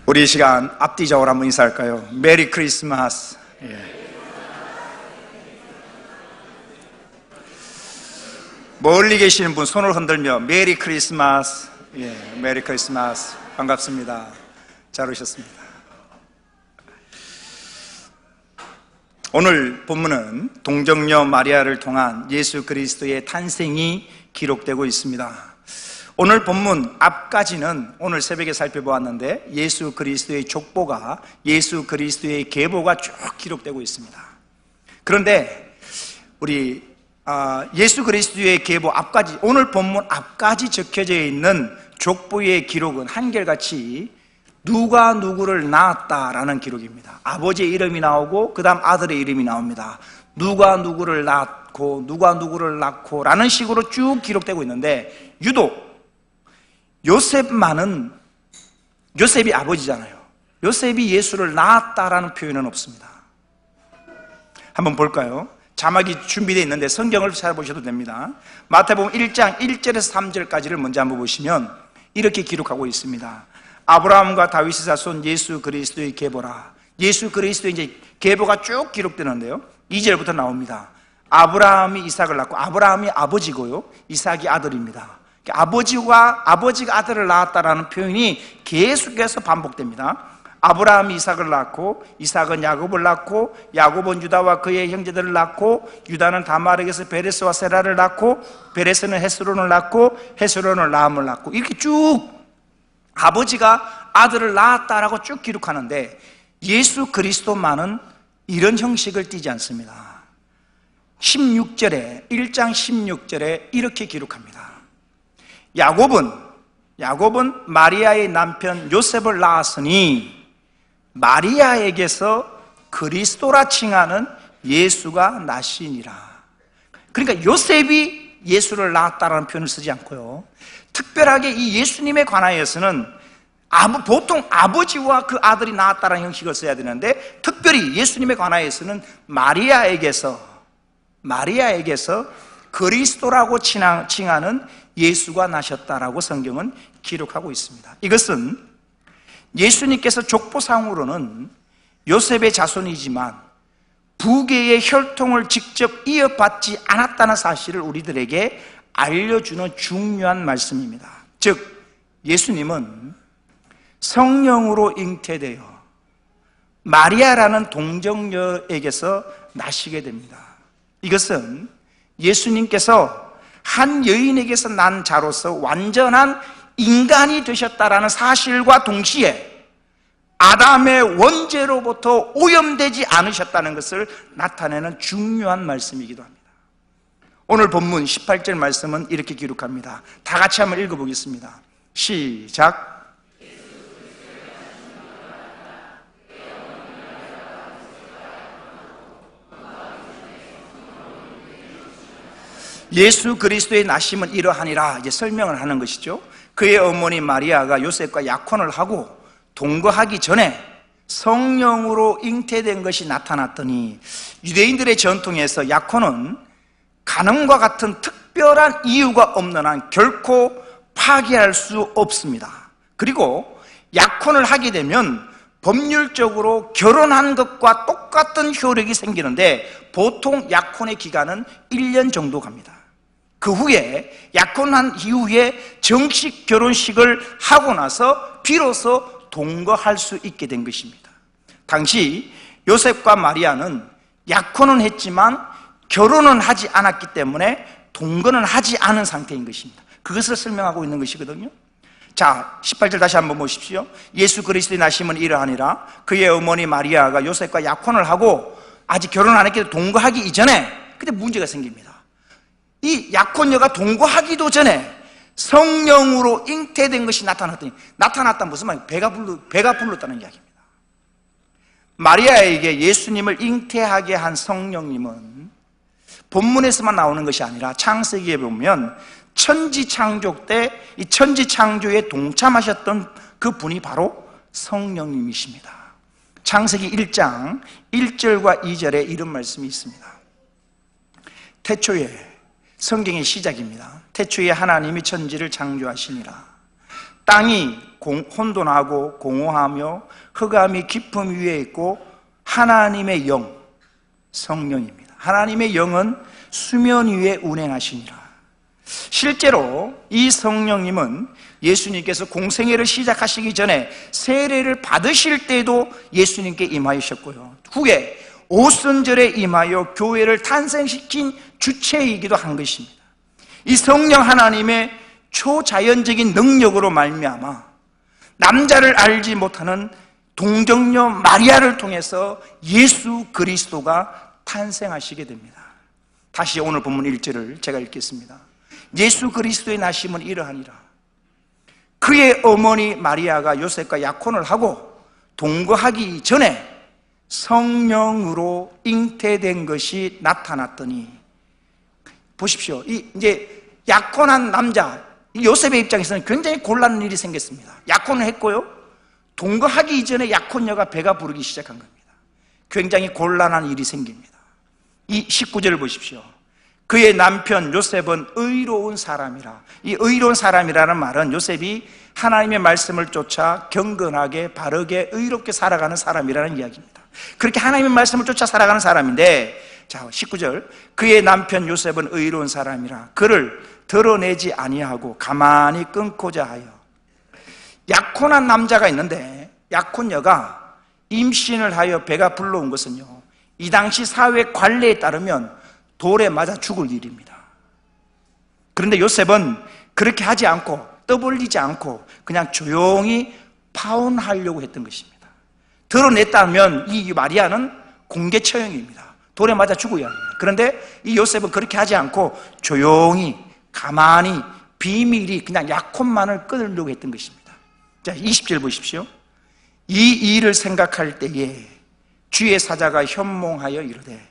우리 이 시간 앞뒤적으로 한번 인사할까요? 메리 크리스마스. 멀리 계시는 분 손을 흔들며 메리 크리스마스. 메리 크리스마스. 반갑습니다. 잘 오셨습니다. 오늘 본문은 동정녀 마리아를 통한 예수 그리스도의 탄생이 기록되고 있습니다. 오늘 본문 앞까지는 오늘 새벽에 살펴보았는데 예수 그리스도의 족보가, 예수 그리스도의 계보가 쭉 기록되고 있습니다. 그런데 우리 예수 그리스도의 계보 앞까지, 오늘 본문 앞까지 적혀져 있는 족보의 기록은 한결같이 누가 누구를 낳았다라는 기록입니다. 아버지의 이름이 나오고 그 다음 아들의 이름이 나옵니다. 누가 누구를 낳고 누가 누구를 낳고 라는 식으로 쭉 기록되고 있는데, 유독 요셉만은, 요셉이 아버지잖아요. 요셉이 예수를 낳았다라는 표현은 없습니다. 한번 볼까요? 자막이 준비되어 있는데 성경을 찾아보셔도 됩니다. 마태복음 1장 1절에서 3절까지를 먼저 한번 보시면 이렇게 기록하고 있습니다. 아브라함과 다윗의 자손 예수 그리스도의 계보라. 예수 그리스도의 이제 계보가 쭉 기록되는데요, 2절부터 나옵니다. 아브라함이 이삭을 낳고, 아브라함이 아버지고요, 이삭이 아들입니다. 아버지가 아들을 낳았다라는 표현이 계속해서 반복됩니다. 아브라함이 이삭을 낳고, 이삭은 야곱을 낳고, 야곱은 유다와 그의 형제들을 낳고, 유다는 다말에게서 베레스와 세라를 낳고, 베레스는 헤스론을 낳고, 헤스론은 라함을 낳고, 이렇게 쭉 아버지가 아들을 낳았다라고 쭉 기록하는데, 예수 그리스도만은 이런 형식을 띠지 않습니다. 16절에, 1장 16절에 이렇게 기록합니다. 야곱은 마리아의 남편 요셉을 낳았으니 마리아에게서 그리스도라 칭하는 예수가 나시니라. 그러니까 요셉이 예수를 낳았다라는 표현을 쓰지 않고요, 특별하게 이 예수님에 관하여서는 보통 아버지와 그 아들이 낳았다라는 형식을 써야 되는데, 특별히 예수님에 관하여서는 마리아에게서 그리스도라고 칭하는 예수가 나셨다라고 성경은 기록하고 있습니다. 이것은 예수님께서 족보상으로는 요셉의 자손이지만 부계의 혈통을 직접 이어받지 않았다는 사실을 우리들에게 알려주는 중요한 말씀입니다. 즉, 예수님은 성령으로 잉태되어 마리아라는 동정녀에게서 나시게 됩니다. 이것은 예수님께서 한 여인에게서 난 자로서 완전한 인간이 되셨다라는 사실과 동시에 아담의 원죄로부터 오염되지 않으셨다는 것을 나타내는 중요한 말씀이기도 합니다. 오늘 본문 18절 말씀은 이렇게 기록합니다. 다 같이 한번 읽어보겠습니다. 시작. 예수 그리스도의 나심은 이러하니라, 이제 설명을 하는 것이죠. 그의 어머니 마리아가 요셉과 약혼을 하고 동거하기 전에 성령으로 잉태된 것이 나타났더니, 유대인들의 전통에서 약혼은 간음과 같은 특별한 이유가 없는 한 결코 파기할 수 없습니다. 그리고 약혼을 하게 되면 법률적으로 결혼한 것과 똑같은 효력이 생기는데, 보통 약혼의 기간은 1년 정도 갑니다. 그 후에, 약혼한 이후에 정식 결혼식을 하고 나서 비로소 동거할 수 있게 된 것입니다. 당시 요셉과 마리아는 약혼은 했지만 결혼은 하지 않았기 때문에 동거는 하지 않은 상태인 것입니다. 그것을 설명하고 있는 것이거든요. 자, 18절 다시 한번 보십시오. 예수 그리스도의 나심은 이러하니라. 그의 어머니 마리아가 요셉과 약혼을 하고 아직 결혼 안 했기도 동거하기 이전에, 근데 문제가 생깁니다. 이 약혼녀가 동거하기도 전에 성령으로 잉태된 것이 나타났다는 무슨 말이에요? 배가 불렀다는 이야기입니다. 마리아에게 예수님을 잉태하게 한 성령님은 본문에서만 나오는 것이 아니라 창세기에 보면 천지창조 때 이 천지창조에 동참하셨던 그 분이 바로 성령님이십니다. 창세기 1장 1절과 2절에 이런 말씀이 있습니다. 태초에, 성경의 시작입니다. 태초에 하나님이 천지를 창조하시니라. 땅이 혼돈하고 공허하며 흑암이 깊음 위에 있고 하나님의 영, 성령입니다. 하나님의 영은 수면 위에 운행하시니라. 실제로 이 성령님은 예수님께서 공생애를 시작하시기 전에 세례를 받으실 때도 예수님께 임하셨고요, 후에 오순절에 임하여 교회를 탄생시킨 주체이기도 한 것입니다. 이 성령 하나님의 초자연적인 능력으로 말미암아 남자를 알지 못하는 동정녀 마리아를 통해서 예수 그리스도가 탄생하시게 됩니다. 다시 오늘 본문 1절을 제가 읽겠습니다. 예수 그리스도의 나심은 이러하니라. 그의 어머니 마리아가 요셉과 약혼을 하고 동거하기 전에 성령으로 잉태된 것이 나타났더니, 보십시오. 이제 약혼한 남자 요셉의 입장에서는 굉장히 곤란한 일이 생겼습니다. 약혼을 했고요, 동거하기 이전에 약혼녀가 배가 부르기 시작한 겁니다. 굉장히 곤란한 일이 생깁니다. 이 19절을 보십시오. 그의 남편 요셉은 의로운 사람이라. 이 의로운 사람이라는 말은 요셉이 하나님의 말씀을 쫓아 경건하게 바르게 의롭게 살아가는 사람이라는 이야기입니다. 그렇게 하나님의 말씀을 쫓아 살아가는 사람인데, 자 19절, 그의 남편 요셉은 의로운 사람이라 그를 드러내지 아니하고 가만히 끊고자 하여. 약혼한 남자가 있는데 약혼녀가 임신을 하여 배가 불러온 것은요, 이 당시 사회 관례에 따르면 돌에 맞아 죽을 일입니다. 그런데 요셉은 그렇게 하지 않고 떠벌리지 않고 그냥 조용히 파혼하려고 했던 것입니다. 드러냈다면 이 마리아는 공개 처형입니다. 돌에 맞아 죽어야 합니다. 그런데 이 요셉은 그렇게 하지 않고 조용히 가만히 비밀이 그냥 약혼만을 끊으려고 했던 것입니다. 자 20절 보십시오. 이 일을 생각할 때에 주의 사자가 현몽하여 이르되,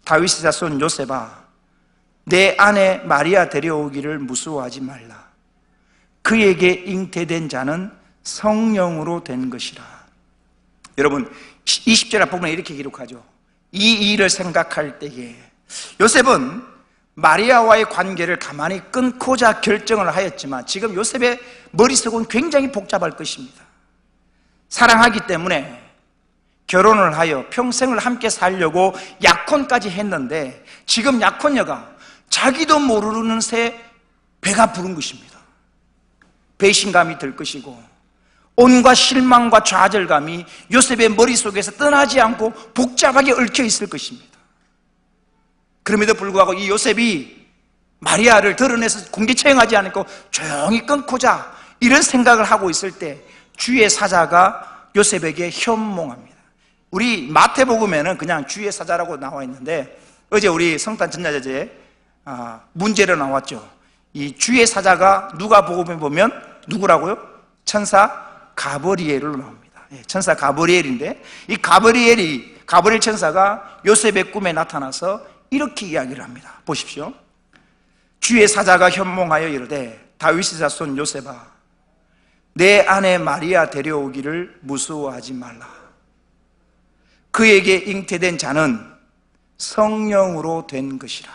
다윗의 자손 요셉아, 내 아내 마리아 데려오기를 무서워하지 말라. 그에게 잉태된 자는 성령으로 된 것이라. 여러분 20절 앞부분에 이렇게 기록하죠. 이 일을 생각할 때에, 요셉은 마리아와의 관계를 가만히 끊고자 결정을 하였지만 지금 요셉의 머릿속은 굉장히 복잡할 것입니다. 사랑하기 때문에 결혼을 하여 평생을 함께 살려고 약혼까지 했는데 지금 약혼녀가 자기도 모르는 새 배가 부른 것입니다. 배신감이 들 것이고 온갖 실망과 좌절감이 요셉의 머릿속에서 떠나지 않고 복잡하게 얽혀 있을 것입니다. 그럼에도 불구하고 이 요셉이 마리아를 드러내서 공개 처형하지 않고 조용히 끊고자 이런 생각을 하고 있을 때 주의 사자가 요셉에게 현몽합니다. 우리 마태복음에는 그냥 주의 사자라고 나와 있는데 어제 우리 성탄 전야제에 문제로 나왔죠. 이 주의 사자가 누가복음에 보면 누구라고요? 천사 가브리엘로 나옵니다. 천사 가브리엘인데 이 가브리엘 천사가 요셉의 꿈에 나타나서 이렇게 이야기를 합니다. 보십시오. 주의 사자가 현몽하여 이르되, 다윗의 자손 요셉아, 내 아내 마리아 데려오기를 무서워하지 말라. 그에게 잉태된 자는 성령으로 된 것이라.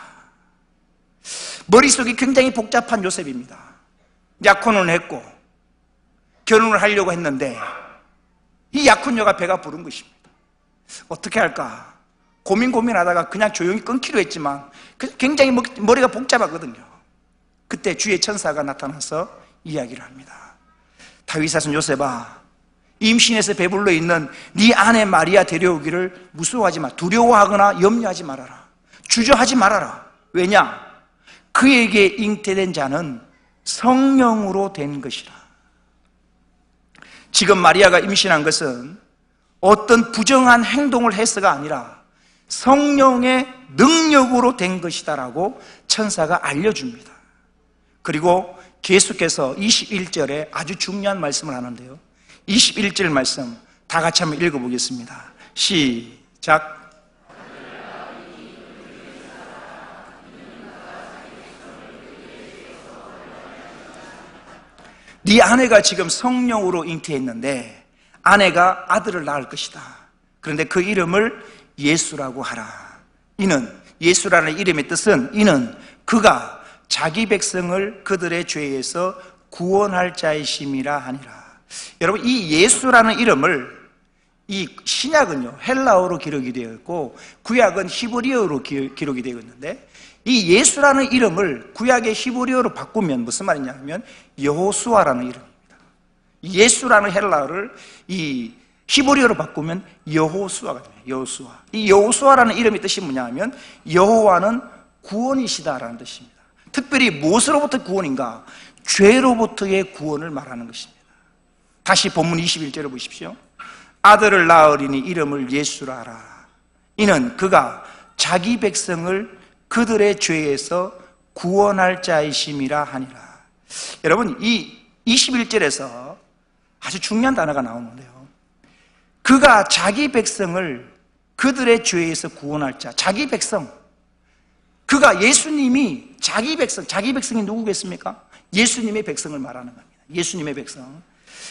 머릿속이 굉장히 복잡한 요셉입니다. 약혼을 했고 결혼을 하려고 했는데 이 약혼녀가 배가 부른 것입니다. 어떻게 할까 고민하다가 그냥 조용히 끊기로 했지만 굉장히 머리가 복잡하거든요. 그때 주의 천사가 나타나서 이야기를 합니다. 다윗 자손 요셉아, 임신해서 배불러 있는 네 아내 마리아 데려오기를 무서워하지 마. 두려워하거나 염려하지 말아라. 주저하지 말아라. 왜냐? 그에게 잉태된 자는 성령으로 된 것이라. 지금 마리아가 임신한 것은 어떤 부정한 행동을 해서가 아니라 성령의 능력으로 된 것이다라고 천사가 알려줍니다. 그리고 계속해서 21절에 아주 중요한 말씀을 하는데요, 21절 말씀 다 같이 한번 읽어보겠습니다. 시작. 네 아내가 지금 성령으로 잉태했는데 아내가 아들을 낳을 것이다. 그런데 그 이름을 예수라고 하라. 이는, 예수라는 이름의 뜻은, 이는 그가 자기 백성을 그들의 죄에서 구원할 자이심이라 하니라. 여러분, 이 예수라는 이름을 이 신약은요 헬라어로 기록이 되어 있고 구약은 히브리어로 기록이 되어 있는데, 이 예수라는 이름을 구약의 히브리어로 바꾸면 무슨 말이냐면 여호수아라는 이름입니다. 예수라는 헬라어를 이 히브리어로 바꾸면 여호수아가 됩니다. 여호수아. 이 여호수아라는 이름의 뜻이 뭐냐면 여호와는 구원이시다라는 뜻입니다. 특별히 무엇으로부터 구원인가? 죄로부터의 구원을 말하는 것입니다. 다시 본문 21절을 보십시오. 아들을 낳으리니 이름을 예수라 하라. 이는 그가 자기 백성을 그들의 죄에서 구원할 자이심이라 하니라. 여러분, 이 21절에서 아주 중요한 단어가 나오는데요, 그가 자기 백성을 그들의 죄에서 구원할 자. 자기 백성. 그가, 예수님이 자기 백성, 자기 백성이 누구겠습니까? 예수님의 백성을 말하는 겁니다. 예수님의 백성.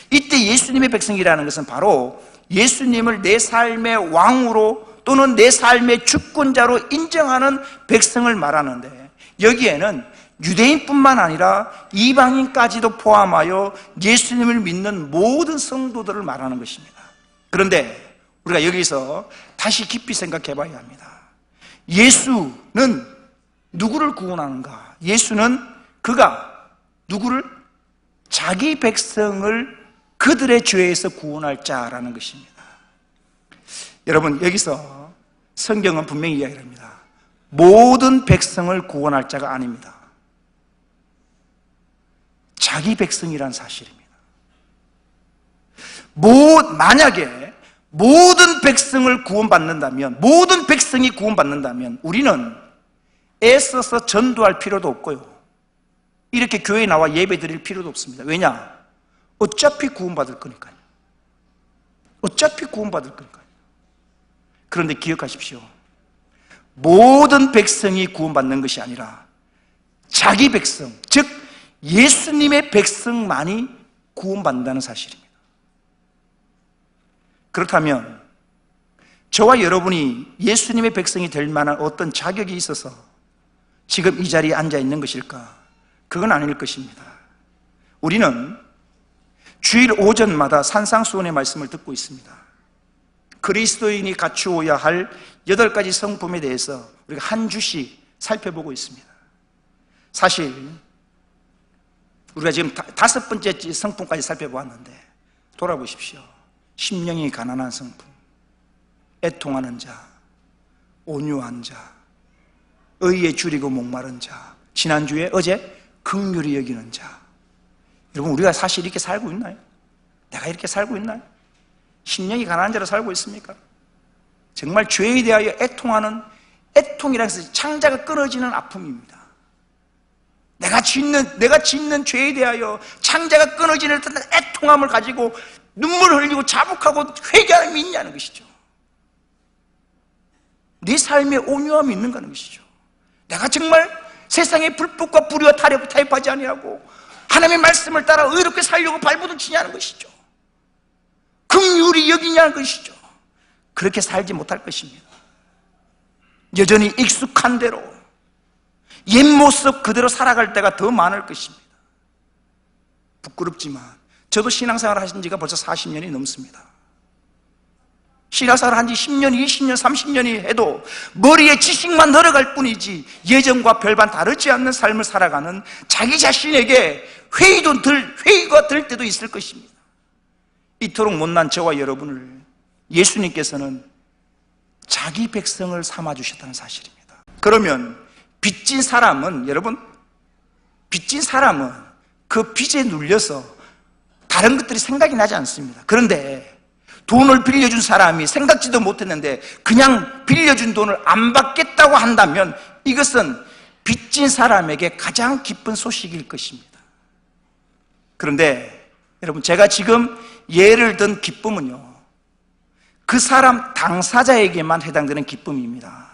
이때 예수님의 백성이라는 것은 바로 예수님을 내 삶의 왕으로 또는 내 삶의 주권자로 인정하는 백성을 말하는데, 여기에는 유대인뿐만 아니라 이방인까지도 포함하여 예수님을 믿는 모든 성도들을 말하는 것입니다. 그런데 우리가 여기서 다시 깊이 생각해 봐야 합니다. 예수는 누구를 구원하는가? 예수는 그가 누구를? 자기 백성을 그들의 죄에서 구원할 자라는 것입니다. 여러분, 여기서 성경은 분명히 이야기합니다. 모든 백성을 구원할 자가 아닙니다. 자기 백성이란 사실입니다. 만약에 모든 백성을 구원받는다면, 모든 백성이 구원받는다면 우리는 애써서 전도할 필요도 없고요, 이렇게 교회에 나와 예배 드릴 필요도 없습니다. 왜냐? 어차피 구원받을 거니까요. 어차피 구원받을 거니까요. 그런데 기억하십시오. 모든 백성이 구원받는 것이 아니라 자기 백성, 즉 예수님의 백성만이 구원받는다는 사실입니다. 그렇다면 저와 여러분이 예수님의 백성이 될 만한 어떤 자격이 있어서 지금 이 자리에 앉아 있는 것일까? 그건 아닐 것입니다. 우리는 주일 오전마다 산상수훈의 말씀을 듣고 있습니다. 그리스도인이 갖추어야 할 8가지 성품에 대해서 우리가 한 주씩 살펴보고 있습니다. 사실 우리가 지금 5번째 성품까지 살펴보았는데, 돌아보십시오. 심령이 가난한 성품, 애통하는 자, 온유한 자, 의에 줄이고 목마른 자, 지난주에 어제 긍휼히 여기는 자. 여러분, 우리가 사실 이렇게 살고 있나요? 내가 이렇게 살고 있나요? 심령이 가난한 자로 살고 있습니까? 정말 죄에 대하여 애통하는, 애통이라는 것은 창자가 끊어지는 아픔입니다. 내가 짓는 죄에 대하여 창자가 끊어지는 듯한 애통함을 가지고 눈물을 흘리고 자복하고 회개함이 있냐는 것이죠. 네 삶에 온유함이 있는가 하는 것이죠. 내가 정말 세상의 불법과 불의와 타협하지 아니하고 하나님의 말씀을 따라 의롭게 살려고 발부둥치냐는 것이죠. 긍휼히 여기냐는 것이죠. 그렇게 살지 못할 것입니다. 여전히 익숙한 대로 옛 모습 그대로 살아갈 때가 더 많을 것입니다. 부끄럽지만 저도 신앙생활 하신 지가 벌써 40년이 넘습니다. 신앙생활 한 지 10년, 20년, 30년이 해도 머리에 지식만 늘어갈 뿐이지 예전과 별반 다르지 않는 삶을 살아가는 자기 자신에게 회의가 들 때도 있을 것입니다. 이토록 못난 저와 여러분을 예수님께서는 자기 백성을 삼아주셨다는 사실입니다. 그러면 빚진 사람은, 여러분, 빚진 사람은 그 빚에 눌려서 다른 것들이 생각이 나지 않습니다. 그런데 돈을 빌려준 사람이 생각지도 못했는데 그냥 빌려준 돈을 안 받겠다고 한다면 이것은 빚진 사람에게 가장 기쁜 소식일 것입니다. 그런데 여러분, 제가 지금 예를 든 기쁨은요, 그 사람 당사자에게만 해당되는 기쁨입니다.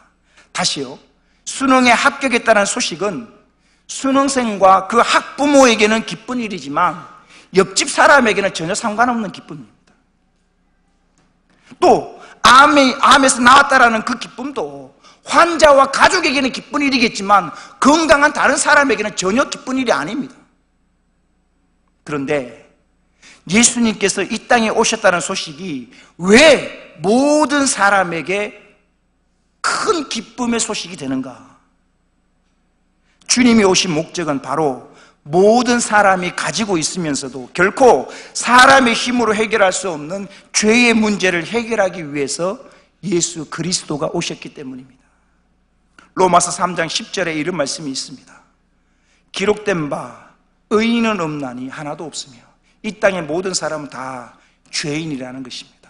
다시요, 수능에 합격했다는 소식은 수능생과 그 학부모에게는 기쁜 일이지만 옆집 사람에게는 전혀 상관없는 기쁨입니다. 또 암에서 나왔다라는 그 기쁨도 환자와 가족에게는 기쁜 일이겠지만 건강한 다른 사람에게는 전혀 기쁜 일이 아닙니다. 그런데 예수님께서 이 땅에 오셨다는 소식이 왜 모든 사람에게 큰 기쁨의 소식이 되는가? 주님이 오신 목적은 바로 모든 사람이 가지고 있으면서도 결코 사람의 힘으로 해결할 수 없는 죄의 문제를 해결하기 위해서 예수 그리스도가 오셨기 때문입니다. 로마서 3장 10절에 이런 말씀이 있습니다. 기록된 바 의인은 없나니 하나도 없으며 이 땅의 모든 사람은 다 죄인이라는 것입니다.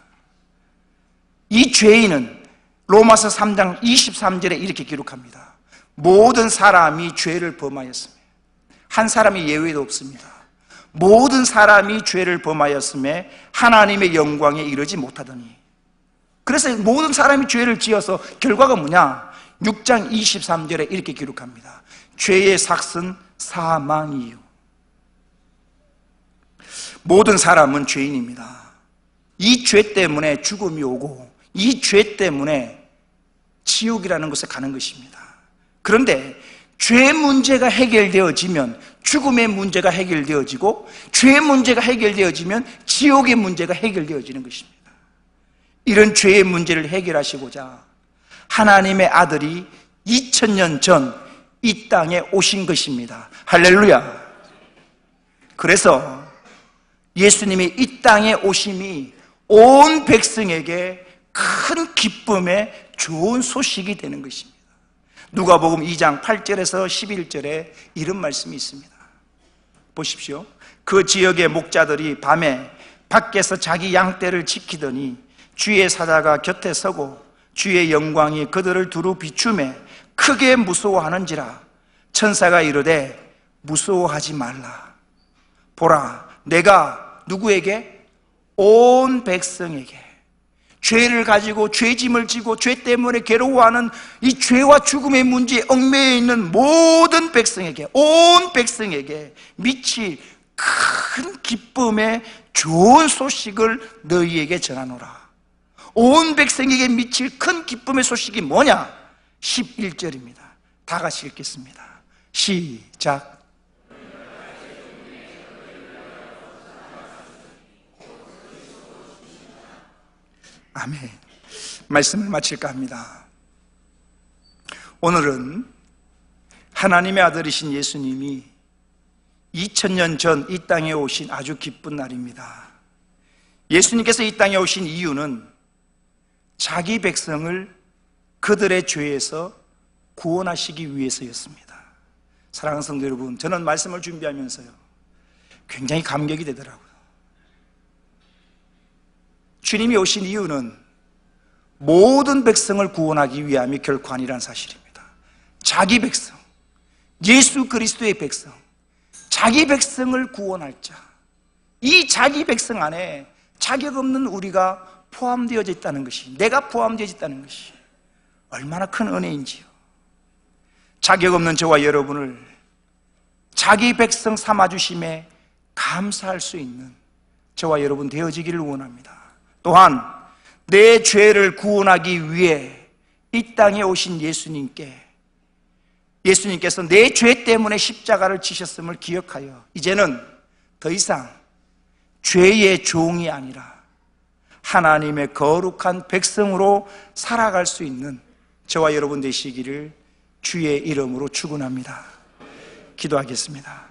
이 죄인은 로마서 3장 23절에 이렇게 기록합니다. 모든 사람이 죄를 범하였으며 한 사람이 예외도 없습니다. 모든 사람이 죄를 범하였음에 하나님의 영광에 이르지 못하더니, 그래서 모든 사람이 죄를 지어서 결과가 뭐냐? 6장 23절에 이렇게 기록합니다. 죄의 삭은 사망이요. 모든 사람은 죄인입니다. 이 죄 때문에 죽음이 오고 이 죄 때문에 지옥이라는 곳에 가는 것입니다. 그런데 죄 문제가 해결되어지면 죽음의 문제가 해결되어지고 죄의 문제가 해결되어지면 지옥의 문제가 해결되어지는 것입니다. 이런 죄의 문제를 해결하시고자 하나님의 아들이 2000년 전 이 땅에 오신 것입니다. 할렐루야. 그래서 예수님이 이 땅에 오심이 온 백성에게 큰 기쁨의 좋은 소식이 되는 것입니다. 누가복음 2장 8절에서 11절에 이런 말씀이 있습니다. 보십시오. 그 지역의 목자들이 밤에 밖에서 자기 양떼를 지키더니 주의 사자가 곁에 서고 주의 영광이 그들을 두루 비추매 크게 무서워하는지라. 천사가 이르되 무서워하지 말라. 보라, 내가 누구에게? 온 백성에게, 죄를 가지고 죄짐을 지고 죄 때문에 괴로워하는 이 죄와 죽음의 문제에 얽매여 있는 모든 백성에게, 온 백성에게 미칠 큰 기쁨의 좋은 소식을 너희에게 전하노라. 온 백성에게 미칠 큰 기쁨의 소식이 뭐냐? 11절입니다. 다 같이 읽겠습니다. 시작. 아멘. 말씀을 마칠까 합니다. 오늘은 하나님의 아들이신 예수님이 2000년 전 이 땅에 오신 아주 기쁜 날입니다. 예수님께서 이 땅에 오신 이유는 자기 백성을 그들의 죄에서 구원하시기 위해서였습니다. 사랑하는 성도 여러분, 저는 말씀을 준비하면서요 굉장히 감격이 되더라고요. 주님이 오신 이유는 모든 백성을 구원하기 위함이 결코 아니라는 사실입니다. 자기 백성, 예수 그리스도의 백성, 자기 백성을 구원할 자, 이 자기 백성 안에 자격 없는 우리가 포함되어져 있다는 것이, 내가 포함되어져 있다는 것이 얼마나 큰 은혜인지요. 자격 없는 저와 여러분을 자기 백성 삼아주심에 감사할 수 있는 저와 여러분 되어지기를 원합니다. 또한 내 죄를 구원하기 위해 이 땅에 오신 예수님께서 내 죄 때문에 십자가를 지셨음을 기억하여 이제는 더 이상 죄의 종이 아니라 하나님의 거룩한 백성으로 살아갈 수 있는 저와 여러분 되시기를 주의 이름으로 축원합니다. 기도하겠습니다.